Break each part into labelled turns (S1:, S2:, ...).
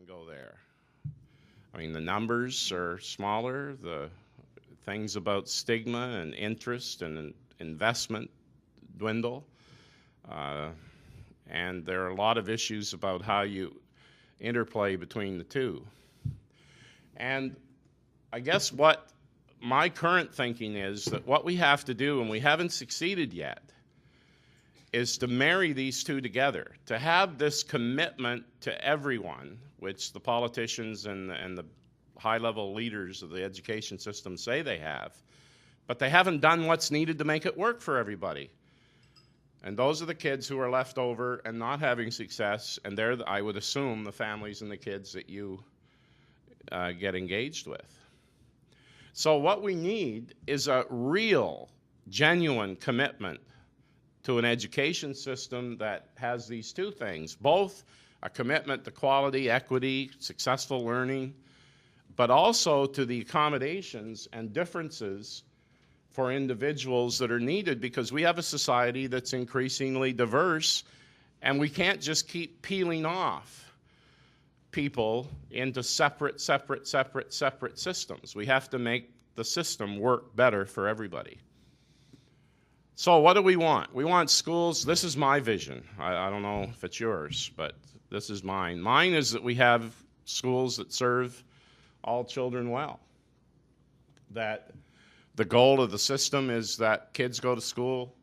S1: go there. I mean, the numbers are smaller, the things about stigma and interest and investment dwindle, and there are a lot of issues about how you interplay between the two. And I guess what my current thinking is that what we have to do, and we haven't succeeded yet, is to marry these two together, to have this commitment to everyone, which the politicians and the high-level leaders of the education system say they have, but they haven't done what's needed to make it work for everybody. And those are the kids who are left over and not having success, and they're, I would assume, the families and the kids that you get engaged with. So what we need is a real, genuine commitment to an education system that has these two things, both a commitment to quality, equity, successful learning, but also to the accommodations and differences for individuals that are needed, because we have a society that's increasingly diverse, and we can't just keep peeling off people into separate systems. We have to make the system work better for everybody. So what do we want? We want schools, this is my vision. I don't know if it's yours, but this is mine. Mine is that we have schools that serve all children well. That the goal of the system is that kids go to school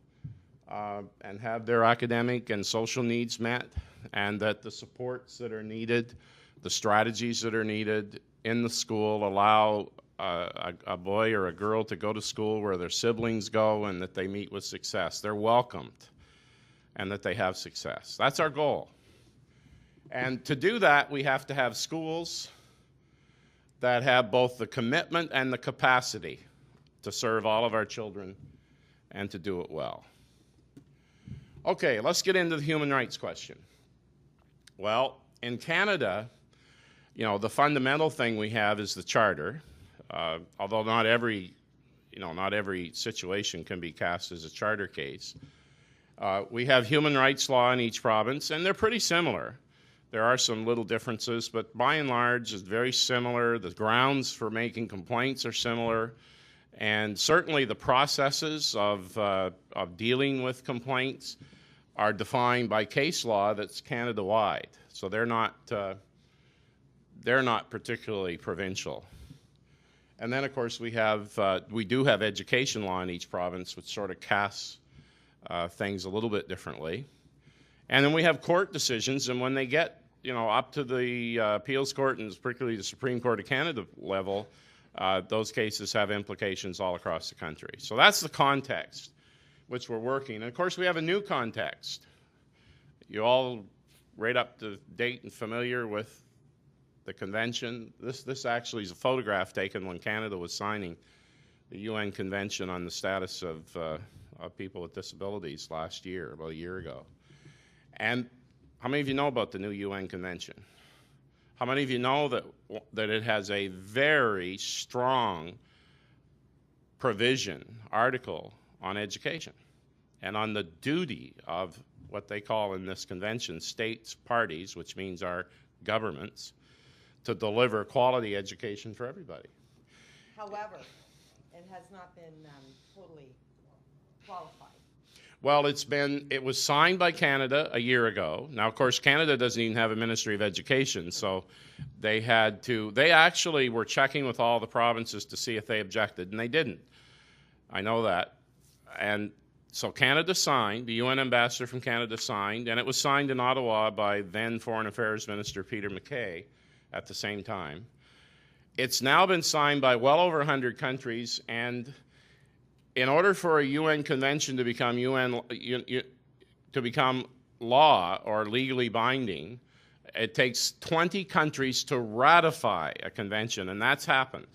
S1: and have their academic and social needs met, and that the supports that are needed, the strategies that are needed in the school allow a boy or a girl to go to school where their siblings go, and that they meet with success. They're welcomed, and that they have success. That's our goal. And to do that, we have to have schools that have both the commitment and the capacity to serve all of our children and to do it well. Okay, let's get into the human rights question. Well, in Canada, you know, the fundamental thing we have is the Charter, although not every situation can be cast as a Charter case. We have human rights law in each province, and they're pretty similar. There are some little differences, but by and large, it's very similar. The grounds for making complaints are similar, and certainly the processes of dealing with complaints are defined by case law that's Canada-wide. So they're not particularly provincial. And then, of course, we do have education law in each province, which sort of casts things a little bit differently. And then we have court decisions, and when they get up to the appeals court, and particularly the Supreme Court of Canada level, those cases have implications all across the country. So that's the context which we're working. And of course, we have a new context. You all right up to date and familiar with the convention. This actually is a photograph taken when Canada was signing the UN Convention on the Status of People with Disabilities last year, about a year ago. And how many of you know about the new UN Convention? How many of you know that it has a very strong provision, article on education and on the duty of what they call in this convention states parties, which means our governments, to deliver quality education for everybody?
S2: However, it has not been totally qualified.
S1: Well, it was signed by Canada a year ago. Now, of course, Canada doesn't even have a Ministry of Education, so they actually were checking with all the provinces to see if they objected, and they didn't. I know that. And so Canada signed, the UN ambassador from Canada signed, and it was signed in Ottawa by then Foreign Affairs Minister Peter MacKay at the same time. It's now been signed by well over 100 countries, and in order for a UN convention to become law or legally binding, it takes 20 countries to ratify a convention, and that's happened.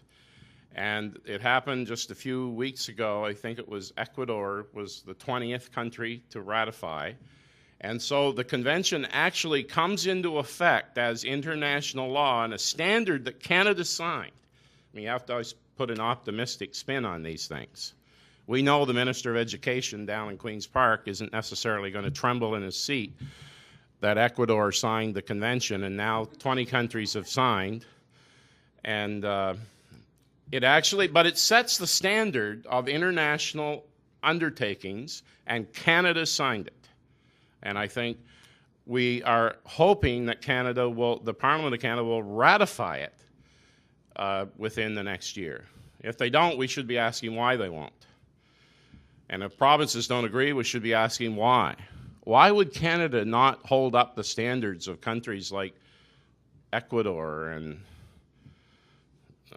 S1: And it happened just a few weeks ago. I think it was Ecuador was the 20th country to ratify. And so the convention actually comes into effect as international law and a standard that Canada signed. I mean, you have to always put an optimistic spin on these things. We know the Minister of Education down in Queen's Park isn't necessarily going to tremble in his seat that Ecuador signed the convention, and now 20 countries have signed. And but it sets the standard of international undertakings, and Canada signed it. And I think we are hoping that the Parliament of Canada will ratify it within the next year. If they don't, we should be asking why they won't. And if provinces don't agree, we should be asking why. Why would Canada not hold up the standards of countries like Ecuador and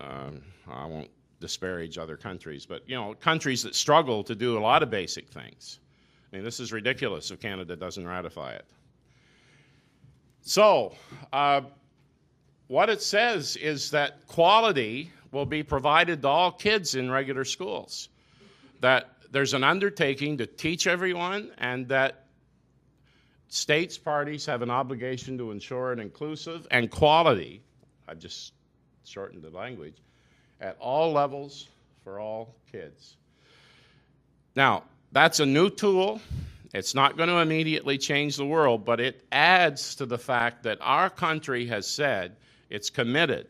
S1: I won't disparage other countries, but countries that struggle to do a lot of basic things? I mean, this is ridiculous if Canada doesn't ratify it. So, what it says is that quality will be provided to all kids in regular schools, that there's an undertaking to teach everyone, and that states parties have an obligation to ensure an inclusive and quality, I've just shortened the language, at all levels for all kids. Now, that's a new tool. It's not going to immediately change the world, but it adds to the fact that our country has said it's committed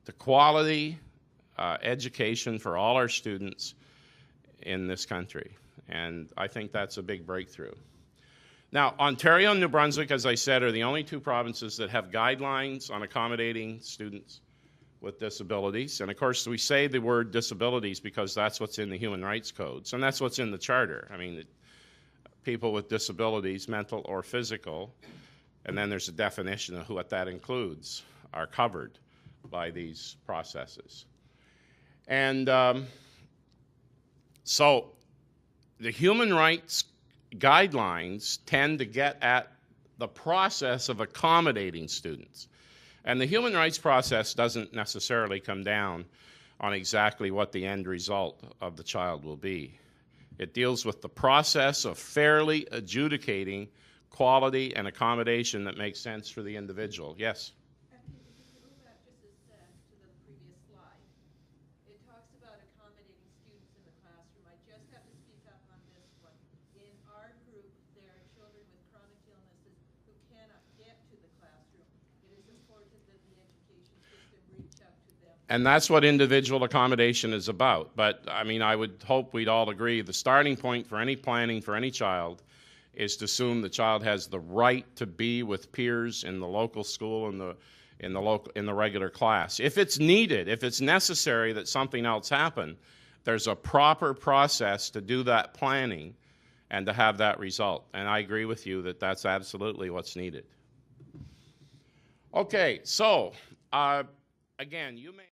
S1: to quality education for all our students in this country. And I think that's a big breakthrough. Now, Ontario and New Brunswick, as I said, are the only two provinces that have guidelines on accommodating students with disabilities. And of course, we say the word disabilities because that's what's in the Human Rights Codes, and that's what's in the Charter. I mean, people with disabilities, mental or physical, and then there's a definition of what that includes, are covered by these processes. And so the human rights guidelines tend to get at the process of accommodating students. And the human rights process doesn't necessarily come down on exactly what the end result of the child will be. It deals with the process of fairly adjudicating quality and accommodation that makes sense for the individual. Yes?
S3: If you go back just a sec to the previous slide, it talks about accommodating students in the classroom. I just have to speak up on this one. In our group, there are children with chronic illnesses who cannot get to the classroom. It is important that the education system reach out to them.
S1: And that's what individual accommodation is about. But, I mean, I would hope we'd all agree the starting point for any planning for any child is to assume the child has the right to be with peers in the local school and in the regular class. If it's needed, if it's necessary that something else happen, there's a proper process to do that planning and to have that result. And I agree with you that that's absolutely what's needed. Okay, so again, you may